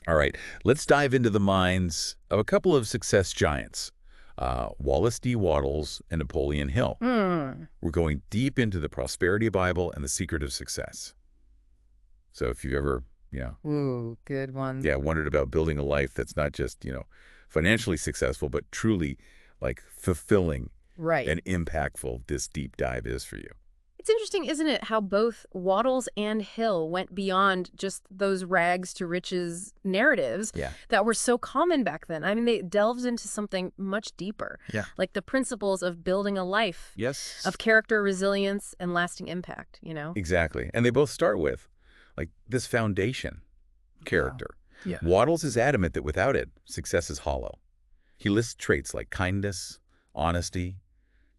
All right, let's dive into the minds of a couple of success giants, Wallace D. Wattles and Napoleon Hill. Hmm. We're going deep into the Prosperity Bible and the secret of success. So if you've ever, Ooh, good one. wondered about building a life that's not just, financially successful, but truly like fulfilling Right. and impactful, this deep dive is for you. It's interesting, isn't it, how both Wattles and Hill went beyond just those rags to riches narratives Yeah. that were so common back then. I mean, they delved into something much deeper, Yeah. like the principles of building a life, Yes. of character, resilience, and lasting impact, you know? Exactly. And they both start with like this foundation character. Yeah. Wattles is adamant that without it, success is hollow. He lists traits like kindness, honesty,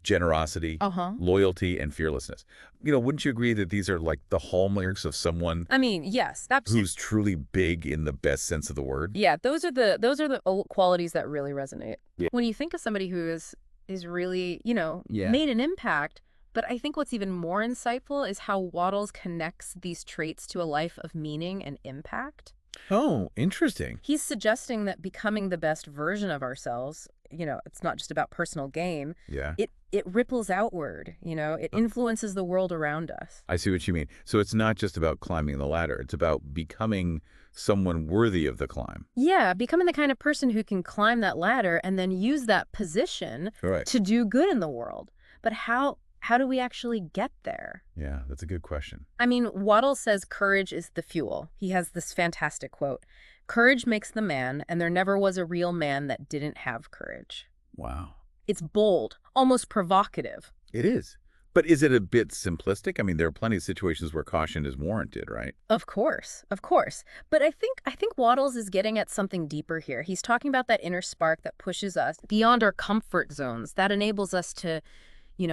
generosity, Uh-huh. loyalty, and fearlessness. Wouldn't you agree that these are like the hallmarks of someone I mean, yes, that's who's truly big in the best sense of the word? yeah, those are the qualities that really resonate. Yeah. When you think of somebody who is really, Yeah. made an impact, but I think what's even more insightful is how Wattles connects these traits to a life of meaning and impact. Oh, interesting. He's suggesting that becoming the best version of ourselves, it's not just about personal gain. Yeah. It ripples outward, it influences the world around us. I see what you mean. So it's not just about climbing the ladder. It's about becoming someone worthy of the climb. Yeah, becoming the kind of person who can climb that ladder and then use that position Right. to do good in the world. But how do we actually get there? Yeah, that's a good question. I mean, Waddle says courage is the fuel. He has this fantastic quote: "Courage makes the man, and there never was a real man that didn't have courage." Wow. It's bold, almost provocative. It is. But is it a bit simplistic? I mean, there are plenty of situations where caution is warranted, right? Of course, of course. But I think Waddles is getting at something deeper here. He's talking about that inner spark that pushes us beyond our comfort zones, that enables us to,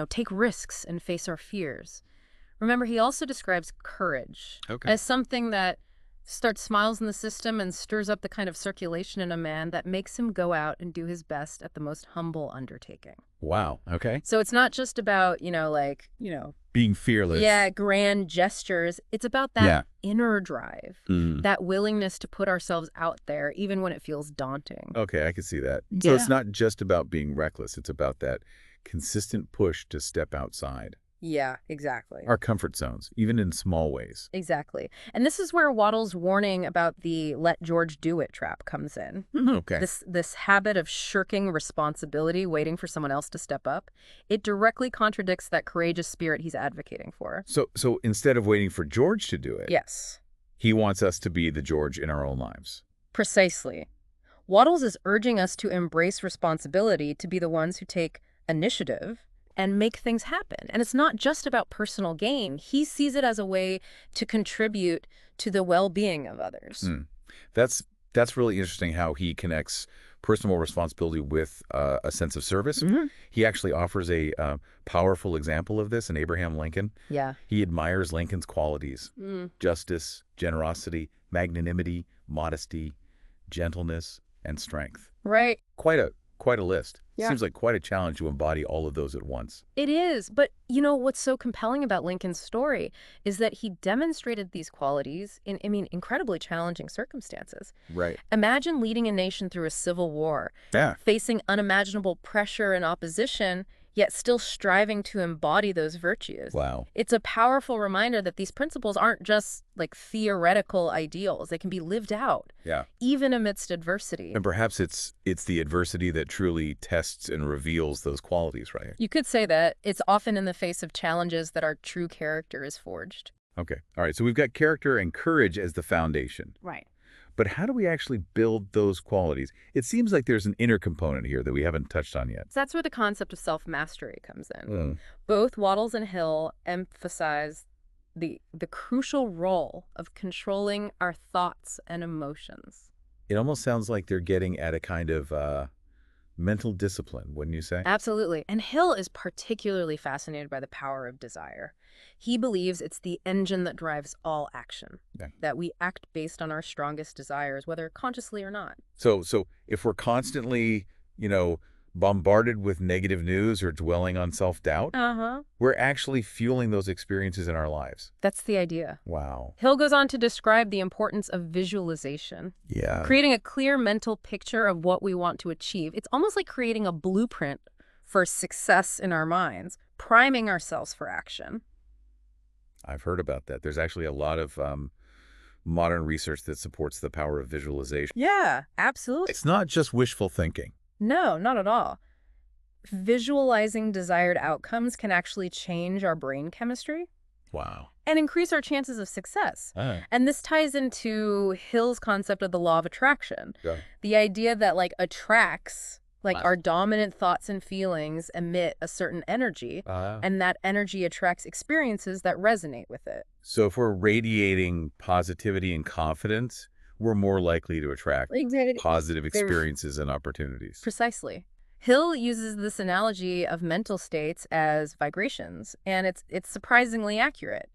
take risks and face our fears. Remember, he also describes courage Okay. as something that starts smiles in the system and stirs up the kind of circulation in a man that makes him go out and do his best at the most humble undertaking. Wow. Okay. So it's not just about, Being fearless. yeah, grand gestures. It's about that Yeah. inner drive, Mm. that willingness to put ourselves out there, even when it feels daunting. Okay, I can see that. So Yeah. it's not just about being reckless. It's about that consistent push to step outside Yeah, exactly. our comfort zones, even in small ways. Exactly. And this is where Waddle's warning about the "let George do it" trap comes in. Okay. This habit of shirking responsibility, waiting for someone else to step up, it directly contradicts that courageous spirit he's advocating for. So instead of waiting for George to do it, Yes, he wants us to be the George in our own lives. precisely. Waddles is urging us to embrace responsibility, to be the ones who take initiative and make things happen. And it's not just about personal gain. He sees it as a way to contribute to the well-being of others. Mm. That's really interesting how he connects personal responsibility with a sense of service. Mhm. He actually offers a powerful example of this in Abraham Lincoln. Yeah. He admires Lincoln's qualities: Mm. justice, generosity, magnanimity, modesty, gentleness, and strength. Right. Quite a list. Yeah. Seems like quite a challenge to embody all of those at once. It is. But what's so compelling about Lincoln's story is that he demonstrated these qualities in, incredibly challenging circumstances. Right. Imagine leading a nation through a civil war, Yeah. facing unimaginable pressure and opposition, yet still striving to embody those virtues. Wow. It's a powerful reminder that these principles aren't just like theoretical ideals. They can be lived out, Yeah. even amidst adversity. And perhaps it's the adversity that truly tests and reveals those qualities, right? You could say that it's often in the face of challenges that our true character is forged. Okay. All right. So we've got character and courage as the foundation. Right. But how do we actually build those qualities? It seems like there's an inner component here that we haven't touched on yet. So that's where the concept of self-mastery comes in. Mm. Both Wattles and Hill emphasize the crucial role of controlling our thoughts and emotions. It almost sounds like they're getting at a kind of mental discipline, wouldn't you say? Absolutely. And Hill is particularly fascinated by the power of desire. He believes it's the engine that drives all action, Yeah. that we act based on our strongest desires, whether consciously or not. So if we're constantly, bombarded with negative news or dwelling on self-doubt, Uh-huh. we're actually fueling those experiences in our lives. That's the idea. Wow. Hill goes on to describe the importance of visualization, Yeah. creating a clear mental picture of what we want to achieve. It's almost like creating a blueprint for success in our minds, priming ourselves for action. I've heard about that. There's actually a lot of modern research that supports the power of visualization. Yeah, absolutely. It's not just wishful thinking. No, not at all. Visualizing desired outcomes can actually change our brain chemistry Wow. and increase our chances of success. Ah, And this ties into Hill's concept of the law of attraction. yeah. The idea that attracts, Wow. our dominant thoughts and feelings emit a certain energy, and that energy attracts experiences that resonate with it. So if we're radiating positivity and confidence, we're more likely to attract positive experiences and opportunities. Precisely. Hill uses this analogy of mental states as vibrations, and it's surprisingly accurate,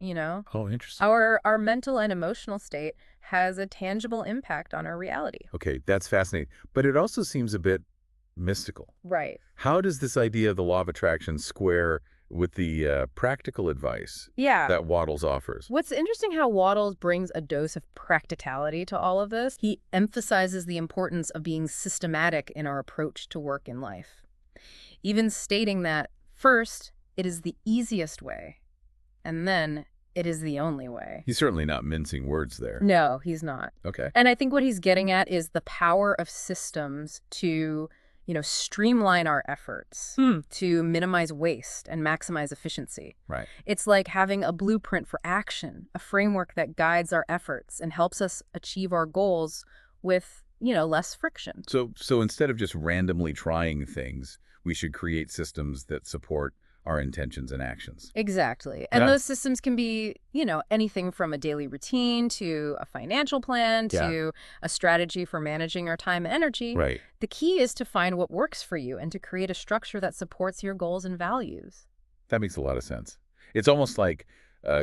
Oh, interesting. Our mental and emotional state has a tangible impact on our reality. Okay, that's fascinating. But it also seems a bit mystical. Right. How does this idea of the law of attraction square with the practical advice Yeah. that Wattles offers? What's interesting how Wattles brings a dose of practicality to all of this. He emphasizes the importance of being systematic in our approach to work in life, even stating that, first, it is the easiest way, and then it is the only way. He's certainly not mincing words there. No, he's not. Okay. And I think what he's getting at is the power of systems to streamline our efforts, to minimize waste and maximize efficiency. Right. It's like having a blueprint for action, a framework that guides our efforts and helps us achieve our goals with, less friction. So instead of just randomly trying things, we should create systems that support our intentions and actions. Exactly. And Yeah. those systems can be, anything from a daily routine to a financial plan to a strategy for managing our time and energy. Right. The key is to find what works for you and to create a structure that supports your goals and values. That makes a lot of sense. It's almost like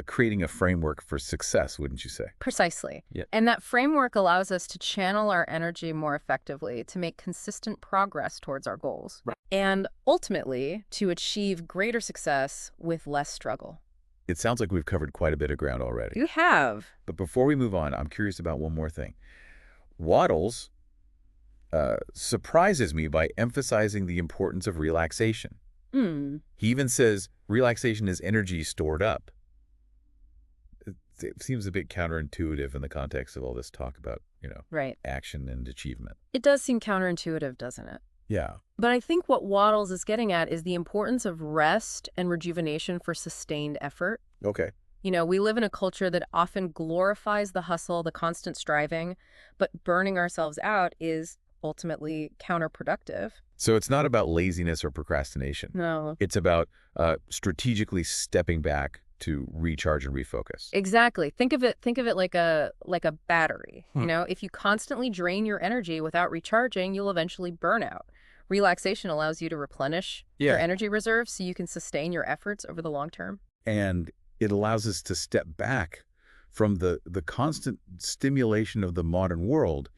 creating a framework for success, wouldn't you say? Precisely. Yeah. And that framework allows us to channel our energy more effectively to make consistent progress towards our goals. Right. And ultimately, to achieve greater success with less struggle. It sounds like we've covered quite a bit of ground already. You have. But before we move on, I'm curious about one more thing. Wattles surprises me by emphasizing the importance of relaxation. He even says relaxation is energy stored up. It seems a bit counterintuitive in the context of all this talk about, Right. action and achievement. It does seem counterintuitive, doesn't it? Yeah. But I think what Wattles is getting at is the importance of rest and rejuvenation for sustained effort. Okay. We live in a culture that often glorifies the hustle, the constant striving, but burning ourselves out is ultimately counterproductive. So it's not about laziness or procrastination. No. It's about strategically stepping back to recharge and refocus. Exactly. Think of it like a battery. If you constantly drain your energy without recharging, you'll eventually burn out. Relaxation allows you to replenish your energy reserves so you can sustain your efforts over the long term. And it allows us to step back from the constant stimulation of the modern world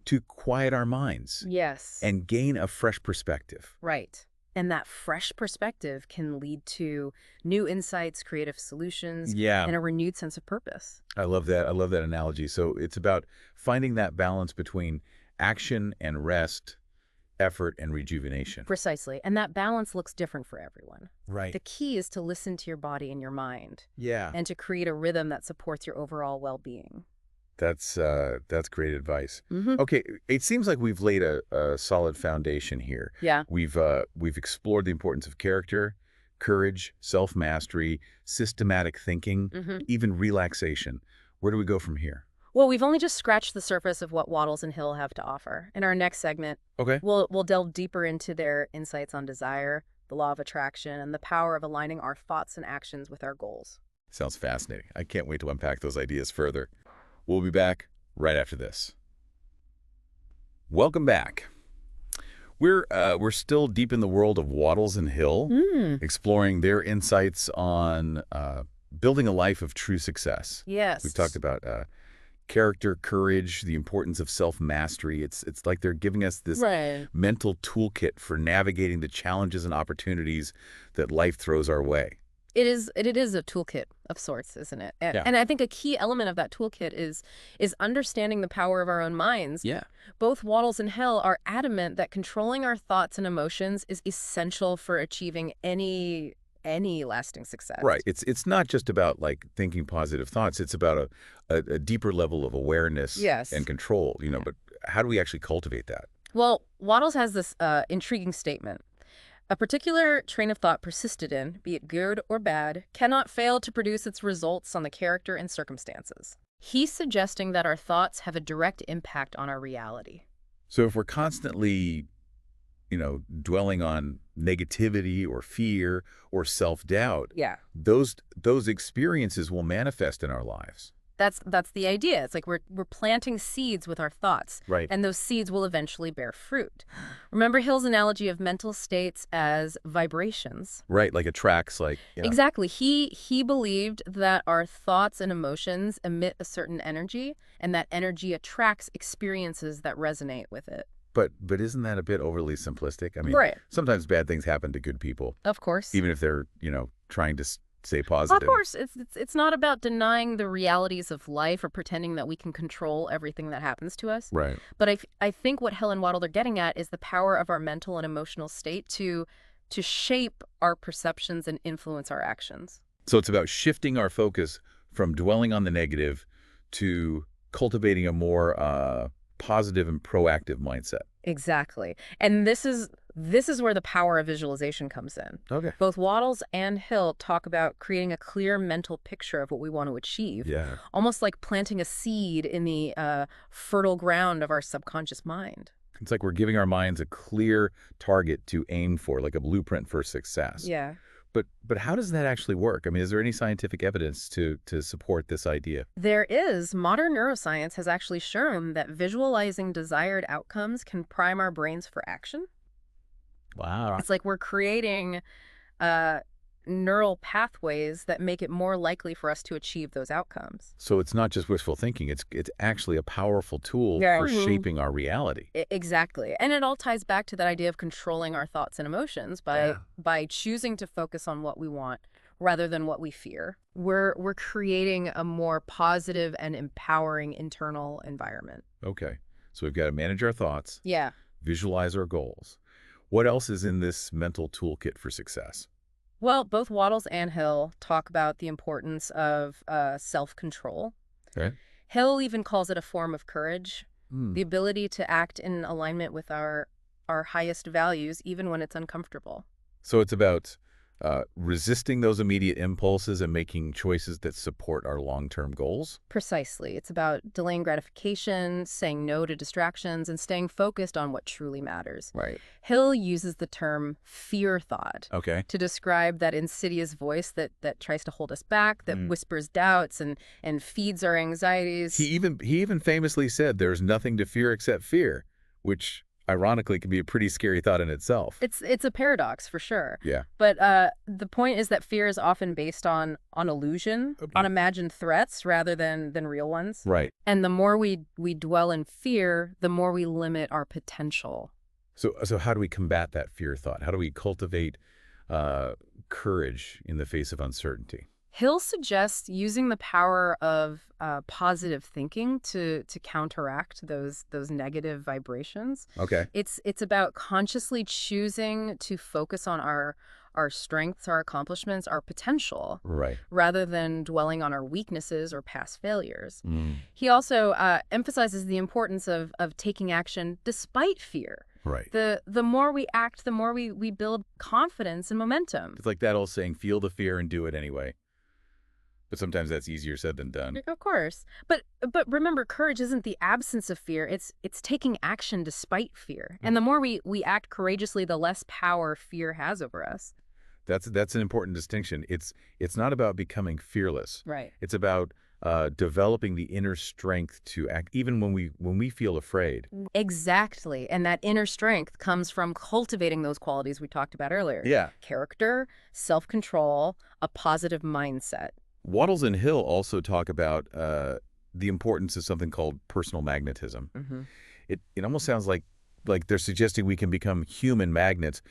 to quiet our minds Yes. and gain a fresh perspective. Right. And that fresh perspective can lead to new insights, creative solutions, Yeah. and a renewed sense of purpose. I love that. I love that analogy. So it's about finding that balance between action and rest, effort and rejuvenation. Precisely. And that balance looks different for everyone. Right. The key is to listen to your body and your mind Yeah. and to create a rhythm that supports your overall well-being. That's great advice. Mm-hmm. Okay, it seems like we've laid a solid foundation here. Yeah. We've explored the importance of character, courage, self-mastery, systematic thinking, Mm-hmm. even relaxation. Where do we go from here? Well, we've only just scratched the surface of what Wattles and Hill have to offer. In our next segment, Okay. we'll delve deeper into their insights on desire, the law of attraction, and the power of aligning our thoughts and actions with our goals. Sounds fascinating. I can't wait to unpack those ideas further. We'll be back right after this. Welcome back. We're still deep in the world of Wattles and Hill, exploring their insights on building a life of true success. Yes. We've talked about character, courage, the importance of self-mastery. It's like they're giving us this Right. mental toolkit for navigating the challenges and opportunities that life throws our way. It is a toolkit of sorts, isn't it? Yeah. And I think a key element of that toolkit is understanding the power of our own minds. Yeah. Both Wattles and Hill are adamant that controlling our thoughts and emotions is essential for achieving any lasting success. Right. It's not just about like thinking positive thoughts. It's about a deeper level of awareness Yes. and control, Yeah. but how do we actually cultivate that? Well, Wattles has this intriguing statement. A particular train of thought persisted in, be it good or bad, cannot fail to produce its results on the character and circumstances. He's suggesting that our thoughts have a direct impact on our reality. So if we're constantly, dwelling on negativity or fear or self-doubt, Yeah. those experiences will manifest in our lives. That's the idea. It's like we're planting seeds with our thoughts, Right. and those seeds will eventually bear fruit. Remember Hill's analogy of mental states as vibrations? Right, like attracts, Exactly. He believed that our thoughts and emotions emit a certain energy, and that energy attracts experiences that resonate with it. But isn't that a bit overly simplistic? I mean, Right. sometimes bad things happen to good people, Of course. even if they're, trying to stay positive. Of course, it's not about denying the realities of life or pretending that we can control everything that happens to us. Right. But I think what Hill and Waddle are getting at is the power of our mental and emotional state to shape our perceptions and influence our actions. So it's about shifting our focus from dwelling on the negative to cultivating a more positive and proactive mindset. Exactly. And this is where the power of visualization comes in. Okay. Both Waddles and Hill talk about creating a clear mental picture of what we want to achieve, Yeah. almost like planting a seed in the fertile ground of our subconscious mind. It's like we're giving our minds a clear target to aim for, like a blueprint for success. Yeah. But how does that actually work? I mean, is there any scientific evidence to support this idea? There is. Modern neuroscience has actually shown that visualizing desired outcomes can prime our brains for action. Wow. It's like we're creating neural pathways that make it more likely for us to achieve those outcomes. So it's not just wishful thinking. It's actually a powerful tool Yeah. for Mhm. shaping our reality. Exactly. And it all ties back to that idea of controlling our thoughts and emotions by choosing to focus on what we want rather than what we fear. We're creating a more positive and empowering internal environment. Okay. So we've got to manage our thoughts, Yeah. visualize our goals. What else is in this mental toolkit for success? Well, both Waddles and Hill talk about the importance of self-control. Okay. Hill even calls it a form of courage, Hmm. the ability to act in alignment with our highest values, even when it's uncomfortable. So it's about resisting those immediate impulses and making choices that support our long-term goals? Precisely. It's about delaying gratification, saying no to distractions, and staying focused on what truly matters. Right. Hill uses the term fear thought Okay. to describe that insidious voice that tries to hold us back, that Mm. whispers doubts and feeds our anxieties. He even famously said there's nothing to fear except fear, which ironically can be a pretty scary thought in itself. It's a paradox for sure. Yeah. But the point is that fear is often based on illusion, Okay. on imagined threats rather than real ones. Right. And the more we dwell in fear, the more we limit our potential. So how do we combat that fear thought? How do we cultivate courage in the face of uncertainty? Hill suggests using the power of positive thinking to counteract those negative vibrations. Okay. It's about consciously choosing to focus on our strengths, our accomplishments, our potential, Right. rather than dwelling on our weaknesses or past failures. Mm. He also emphasizes the importance of taking action despite fear. Right. The more we act, the more we build confidence and momentum. It's like that old saying, feel the fear and do it anyway. But sometimes that's easier said than done. Of course. But remember, courage isn't the absence of fear. It's taking action despite fear. And the more we act courageously, the less power fear has over us. That's an important distinction. It's not about becoming fearless. Right. It's about developing the inner strength to act even when we feel afraid. Exactly. And that inner strength comes from cultivating those qualities we talked about earlier. Yeah. Character, self-control, a positive mindset. Wattles and Hill also talk about the importance of something called personal magnetism. Hmm. It almost sounds like they're suggesting we can become human magnets,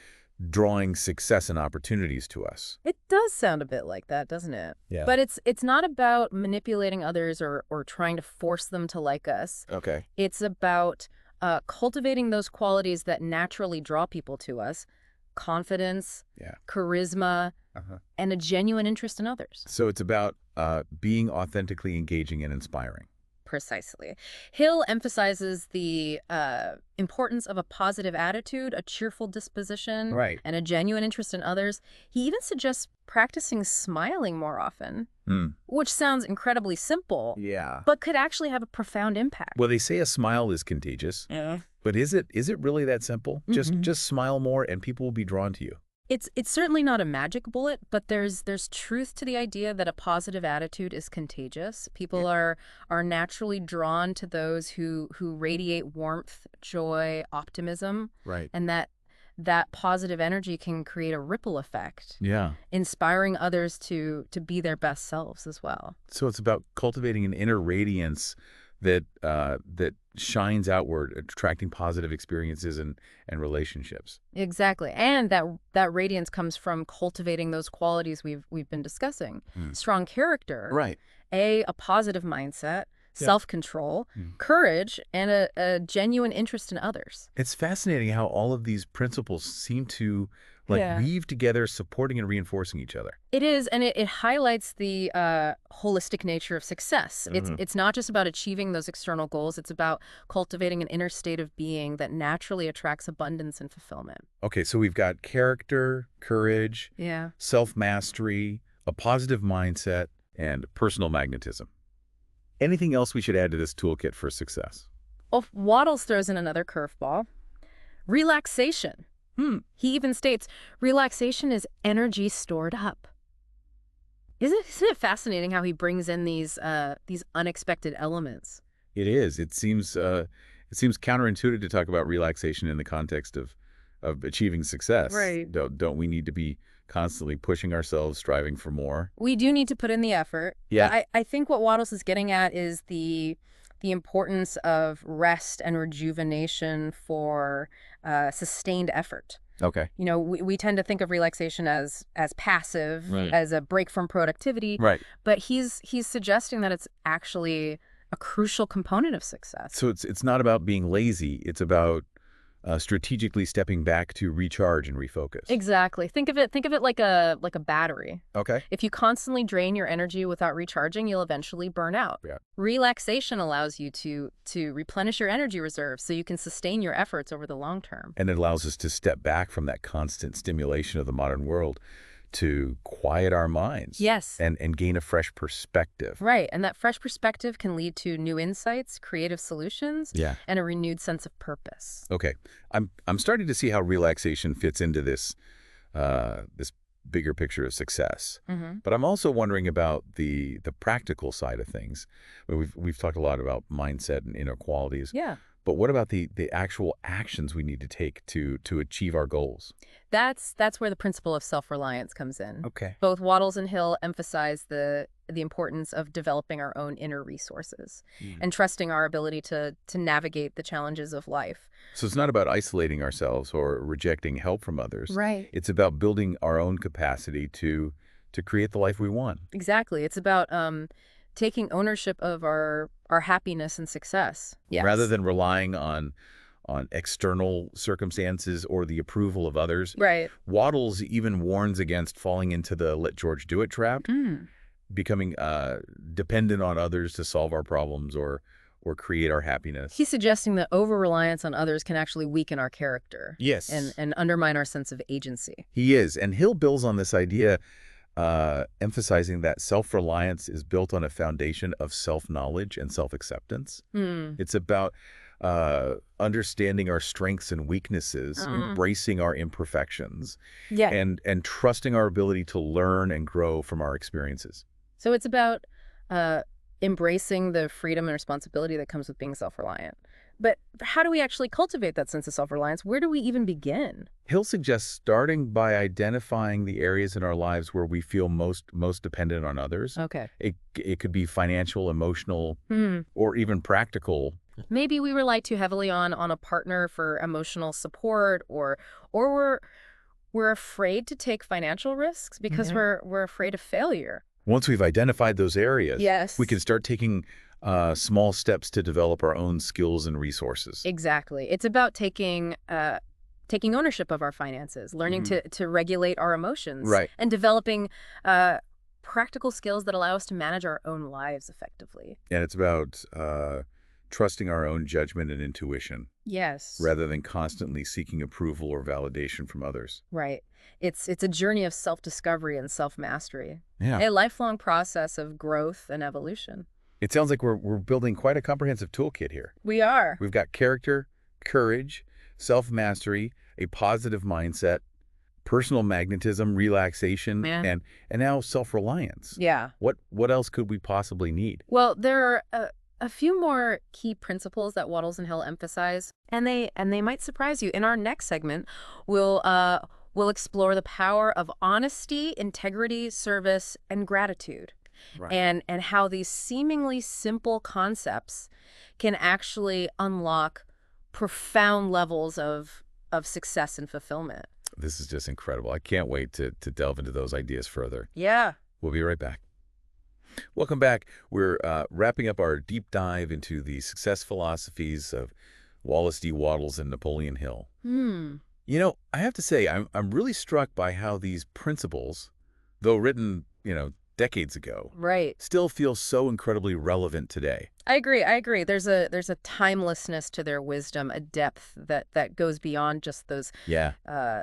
drawing success and opportunities to us. It does sound a bit like that, doesn't it? Yeah. But it's not about manipulating others or trying to force them to like us. Okay. It's about cultivating those qualities that naturally draw people to us: confidence, Yeah. charisma, Uh-huh. and a genuine interest in others. So it's about being authentically engaging and inspiring. Precisely. Hill emphasizes the importance of a positive attitude, a cheerful disposition, Right. and a genuine interest in others. He even suggests practicing smiling more often, Hmm. which sounds incredibly simple, Yeah. but could actually have a profound impact. Well, they say a smile is contagious, Yeah. but is it really that simple? Mhm. Just smile more and people will be drawn to you. It's certainly not a magic bullet, but there's truth to the idea that a positive attitude is contagious. People are naturally drawn to those who radiate warmth, joy, optimism, Right. and that positive energy can create a ripple effect, Yeah. inspiring others to be their best selves as well. So it's about cultivating an inner radiance that shines outward, attracting positive experiences and relationships. Exactly. And that radiance comes from cultivating those qualities we've been discussing. Hmm. Strong character, Right. a positive mindset, self-control, courage, and a genuine interest in others. It's fascinating how all of these principles seem to Yeah. weave together, supporting and reinforcing each other. It is, and it highlights the holistic nature of success. It's not just about achieving those external goals. It's about cultivating an inner state of being that naturally attracts abundance and fulfillment. Okay, so we've got character, courage, Yeah. self-mastery, a positive mindset, and personal magnetism. Anything else we should add to this toolkit for success? Well, Waddles throws in another curveball: relaxation. He even states relaxation is energy stored up. Isn't it fascinating how he brings in these unexpected elements? It is. It seems counterintuitive to talk about relaxation in the context of achieving success. Right. Don't we need to be constantly pushing ourselves, striving for more? We do need to put in the effort. Yeah. I think what Waddles is getting at is the importance of rest and rejuvenation for sustained effort. Okay. You know, we tend to think of relaxation as passive, Right. as a break from productivity. Right. But he's suggesting that it's actually a crucial component of success. So it's not about being lazy. It's about strategically stepping back to recharge and refocus. Exactly. Think of it like a battery. Okay. If you constantly drain your energy without recharging, you'll eventually burn out. Yeah. Relaxation allows you to replenish your energy reserves so you can sustain your efforts over the long term. And it allows us to step back from that constant stimulation of the modern world to quiet our minds. Yes. And gain a fresh perspective. Right. And that fresh perspective can lead to new insights, creative solutions, Yeah. and a renewed sense of purpose. Okay. I'm starting to see how relaxation fits into this this bigger picture of success. Mm-hmm. But I'm also wondering about the practical side of things. We've talked a lot about mindset and inner qualities. Yeah. But what about the actual actions we need to take to achieve our goals? That's where the principle of self-reliance comes in. Okay. Both Waddles and Hill emphasize the importance of developing our own inner resources and trusting our ability to navigate the challenges of life. So it's not about isolating ourselves or rejecting help from others. Right. It's about building our own capacity to create the life we want. Exactly. It's about taking ownership of our happiness and success. Yes. Rather than relying on external circumstances or the approval of others. Right. Waddles even warns against falling into the let George do it trap, becoming dependent on others to solve our problems or create our happiness. He's suggesting that over-reliance on others can actually weaken our character. Yes. And undermine our sense of agency. He is. And Hill builds on this idea, emphasizing that self-reliance is built on a foundation of self-knowledge and self-acceptance. It's about understanding our strengths and weaknesses, embracing our imperfections, Yeah. and trusting our ability to learn and grow from our experiences. So it's about embracing the freedom and responsibility that comes with being self-reliant. But how do we actually cultivate that sense of self-reliance? Where do we even begin? Hill suggests starting by identifying the areas in our lives where we feel most dependent on others. Okay. It could be financial, emotional, Hmm. or even practical. Maybe we rely too heavily on a partner for emotional support, or we're afraid to take financial risks because Mhm. we're afraid of failure. Once we've identified those areas, Yes. we can start taking small steps to develop our own skills and resources. Exactly. It's about taking ownership of our finances, learning Mhm. to regulate our emotions, Right. and developing practical skills that allow us to manage our own lives effectively. And it's about trusting our own judgment and intuition Yes. rather than constantly seeking approval or validation from others. Right. It's a journey of self-discovery and self-mastery, Yeah. a lifelong process of growth and evolution. It sounds like we're building quite a comprehensive toolkit here. We are. We've got character, courage, self-mastery, a positive mindset, personal magnetism, relaxation, Yeah. and now self-reliance. Yeah. What else could we possibly need? Well, there are a few more key principles that Wattles and Hill emphasize, and they might surprise you. In our next segment, we'll explore the power of honesty, integrity, service, and gratitude, Right. and how these seemingly simple concepts can actually unlock profound levels of success and fulfillment. This is just incredible. I can't wait to delve into those ideas further. Yeah. We'll be right back. Welcome back. We're wrapping up our deep dive into the success philosophies of Wallace D. Wattles and Napoleon Hill. Hmm. You know, I have to say, I'm really struck by how these principles, though written, decades ago, Right. still feel so incredibly relevant today. I agree. There's a timelessness to their wisdom, a depth that goes beyond just those Yeah,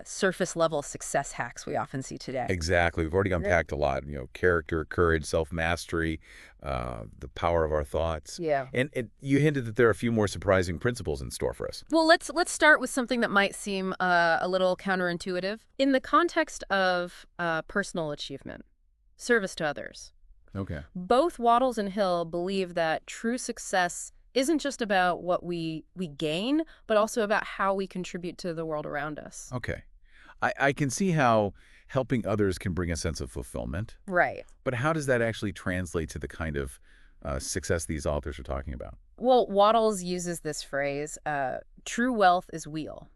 surface level success hacks we often see today. exactly. We've already unpacked a lot, character, courage, self-mastery, the power of our thoughts. Yeah. And you hinted that there are a few more surprising principles in store for us. Well, let's start with something that might seem a little counterintuitive in the context of personal achievement, service to others. Okay. Both Wattles and Hill believe that true success isn't just about what we gain, but also about how we contribute to the world around us. Okay. I can see how helping others can bring a sense of fulfillment, Right. but how does that actually translate to the kind of success these authors are talking about? Well, Wattles uses this phrase, true wealth is weal,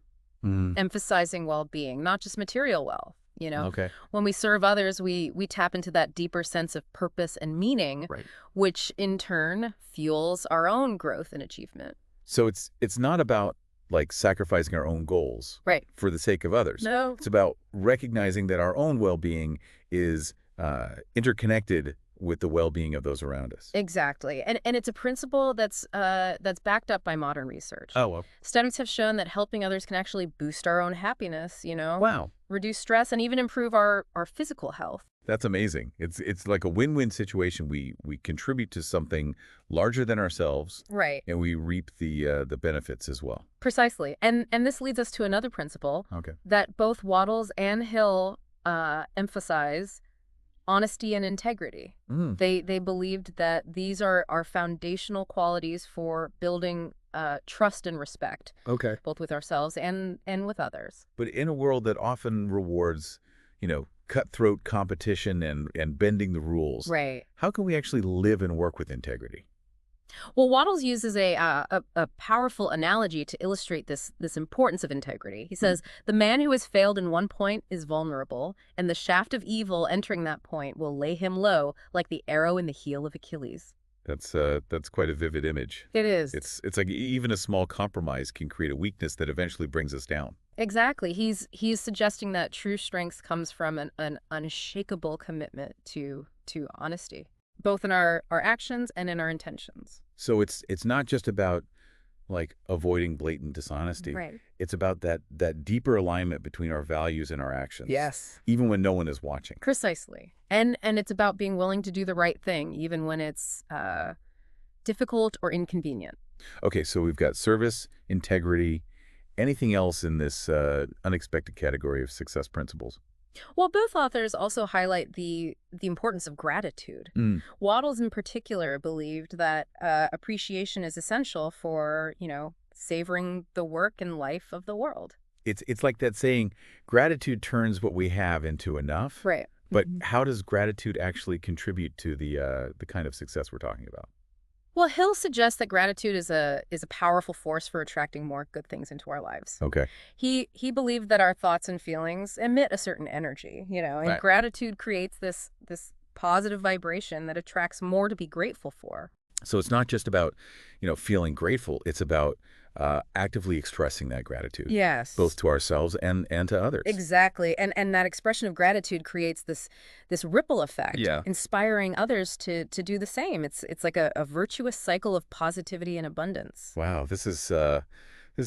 emphasizing well-being, not just material wealth. Okay. When we serve others, we tap into that deeper sense of purpose and meaning, Right. which in turn fuels our own growth and achievement. So it's not about like sacrificing our own goals Right. for the sake of others. No. It's about recognizing that our own well-being is interconnected with the well-being of those around us. Exactly. And it's a principle that's backed up by modern research. Oh, well. Studies have shown that helping others can actually boost our own happiness, Wow. reduce stress, and even improve our physical health. That's amazing. It's like a win-win situation. We contribute to something larger than ourselves, Right. and we reap the benefits as well. Precisely. And this leads us to another principle Okay. that both Wattles and Hill emphasize: honesty and integrity. Mm. They believed that these are foundational qualities for building trust and respect, Okay. both with ourselves and with others. But in a world that often rewards, cutthroat competition and bending the rules, Right. how can we actually live and work with integrity? Well, Wattles uses a powerful analogy to illustrate this importance of integrity. He says, the man who has failed in one point is vulnerable, and the shaft of evil entering that point will lay him low like the arrow in the heel of Achilles. That's quite a vivid image. It is. It's like even a small compromise can create a weakness that eventually brings us down. Exactly. He's suggesting that true strength comes from an unshakable commitment to honesty, both in our actions and in our intentions. So it's not just about like avoiding blatant dishonesty. Right. It's about that deeper alignment between our values and our actions. Yes. Even when no one is watching. Precisely. And it's about being willing to do the right thing, even when it's difficult or inconvenient. Okay, so we've got service, integrity, anything else in this unexpected category of success principles? Well, both authors also highlight the importance of gratitude. Wattles in particular believed that appreciation is essential for savoring the work and life of the world. It's like that saying, gratitude turns what we have into enough. Right. But Mhm. how does gratitude actually contribute to the kind of success we're talking about? Well, Hill suggests that gratitude is a powerful force for attracting more good things into our lives. Okay. He believed that our thoughts and feelings emit a certain energy, and Right. gratitude creates this positive vibration that attracts more to be grateful for. So it's not just about, feeling grateful. It's about actively expressing that gratitude, both Yes. to ourselves and to others. Exactly. And that expression of gratitude creates this ripple effect, Yeah. inspiring others to do the same. It's like a virtuous cycle of positivity and abundance. Wow, this is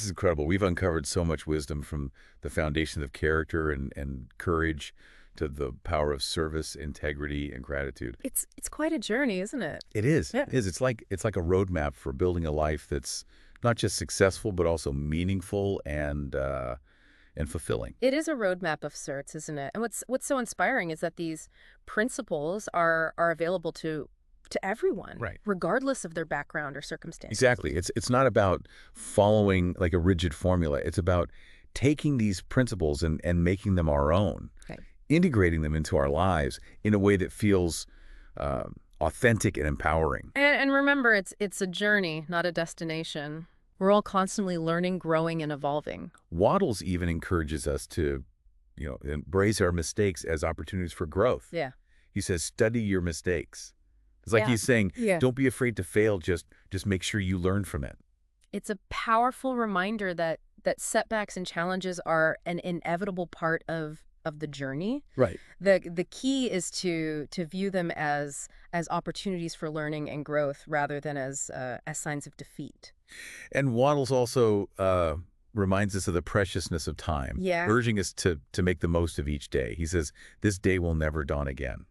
incredible. We've uncovered so much wisdom from the foundations of character and courage to the power of service, integrity, and gratitude. It's quite a journey, isn't it? It is. Yeah. It is. It's like a roadmap for building a life that's not just successful but also meaningful and fulfilling. It is a roadmap of sorts, isn't it? And what's so inspiring is that these principles are available to everyone, Right. regardless of their background or circumstances. Exactly. It's not about following like a rigid formula. It's about taking these principles and making them our own, Right. integrating them into our lives in a way that feels authentic and empowering. And remember, it's a journey, not a destination. We're all constantly learning, growing, and evolving. Waddles even encourages us to, embrace our mistakes as opportunities for growth. Yeah. He says, study your mistakes. It's like Yeah. he's saying, Yeah. don't be afraid to fail. Just make sure you learn from it. It's a powerful reminder that setbacks and challenges are an inevitable part of the journey. Right. The key is to view them as opportunities for learning and growth rather than as signs of defeat. And Waddles also reminds us of the preciousness of time, Yeah. urging us to make the most of each day. He says, this day will never dawn again.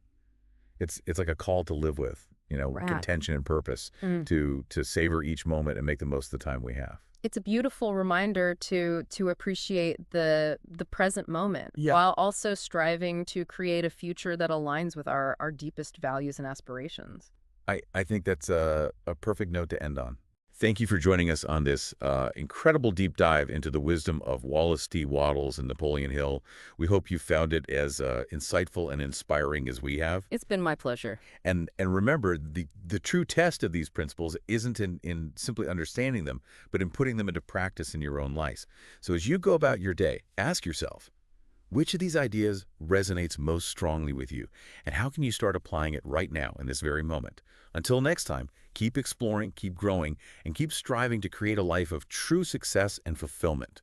It's like a call to live with, Right. intention and purpose, Mm. to savor each moment and make the most of the time we have. It's a beautiful reminder to appreciate the present moment Yeah. while also striving to create a future that aligns with our deepest values and aspirations. I think that's a perfect note to end on. Thank you for joining us on this incredible deep dive into the wisdom of Wallace D. Waddles and Napoleon Hill. We hope you found it as insightful and inspiring as we have. It's been my pleasure. And remember, the true test of these principles isn't in simply understanding them, but in putting them into practice in your own life. So as you go about your day, ask yourself, which of these ideas resonates most strongly with you? And how can you start applying it right now in this very moment? Until next time, keep exploring, keep growing, and keep striving to create a life of true success and fulfillment.